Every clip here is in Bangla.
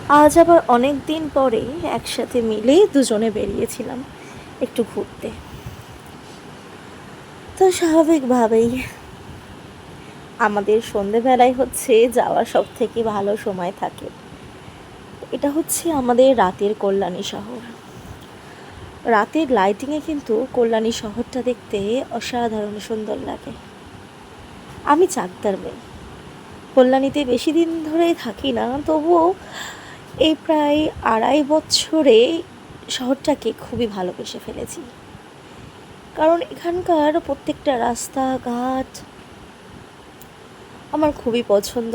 আজ আবার অনেক দিন পরে একসাথে মিলে দুজনে বেরিয়েছিলাম একটু ঘুরতে। তো স্বাভাবিকভাবেই আমাদের সন্ধেবেলায় হচ্ছে যাওয়ার সব থেকে ভালো সময় থাকে। এটা হচ্ছে আমাদের রাতের কল্যাণী শহর। রাতের লাইটিংয়ে কিন্তু কল্যাণী শহরটা দেখতে অসাধারণ সুন্দর লাগে। আমি চাকদার মেয়ে, কল্যাণীতে বেশি দিন ধরেই থাকি না, তবুও এই প্রায় 2.5 বছরে শহরটাকে খুবই ভালোবেসে ফেলেছি। কারণ এখানকার প্রত্যেকটা রাস্তাঘাট আমার খুবই পছন্দ।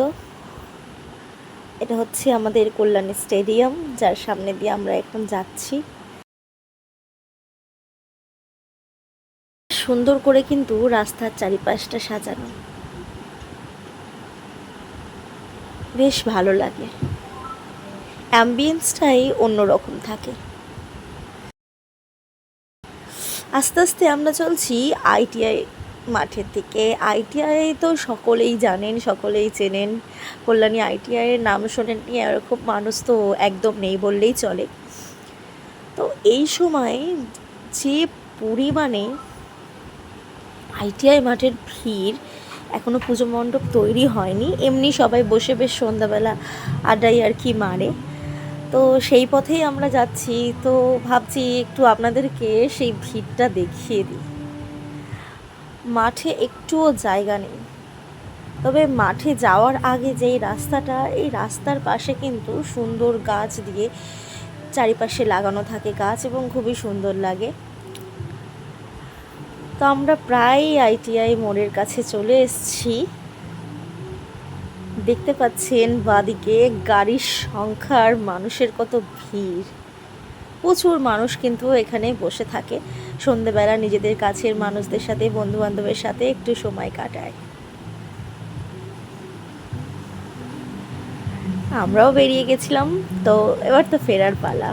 এটা হচ্ছে আমাদের কল্যাণী স্টেডিয়াম, যার সামনে দিয়ে আমরা এখন যাচ্ছি। সুন্দর করে কিন্তু রাস্তার চারিপাশটা সাজানো, বেশ ভালো লাগে। অ্যাম্বিয়েন্সটাই অন্যরকম থাকে। আস্তে আস্তে আমরা চলছি আইটিআই মাঠের দিকে। আইটিআই তো সকলেই জানেন, সকলেই চেনেন। কল্যাণী আইটিআইয়ের নাম শোনেননি এরকম মানুষ তো একদম নেই বললেই চলে। তো এই সময় যে পরিমাণে আইটিআই মাঠের ভিড়, এখনও পুজো মণ্ডপ তৈরি হয়নি, এমনি সবাই বসে বেশ সন্ধ্যাবেলা আড্ডাই আর কি মারে। তো সেই পথেই আমরা যাচ্ছি, তো ভাবছি একটু আপনাদেরকে সেই ভিড়টা দেখিয়ে দিই। মাঠে একটুও জায়গা নেই, তবে মাঠে যাওয়ার আগে যেই রাস্তাটা, এই রাস্তার পাশে কিন্তু সুন্দর গাছ দিয়ে চারিপাশে লাগানো থাকে গাছ, এবং খুবই সুন্দর লাগে। তো আমরা প্রায় আইটিআই মোড়ের কাছে চলে এসেছি। দেখতে পাচ্ছেন বাদিকে গাড়ির সংখ্যা আর মানুষের কত ভিড়। প্রচুর মানুষ কিন্তু এখানে বসে থাকে, সন্ধেবেলা নিজেদের কাছের মানুষদের সাথে, বন্ধু বান্ধবের সাথে একটু সময় কাটায়। আমরাও বেরিয়ে গেছিলাম, তো এবার তো ফেরার পালা।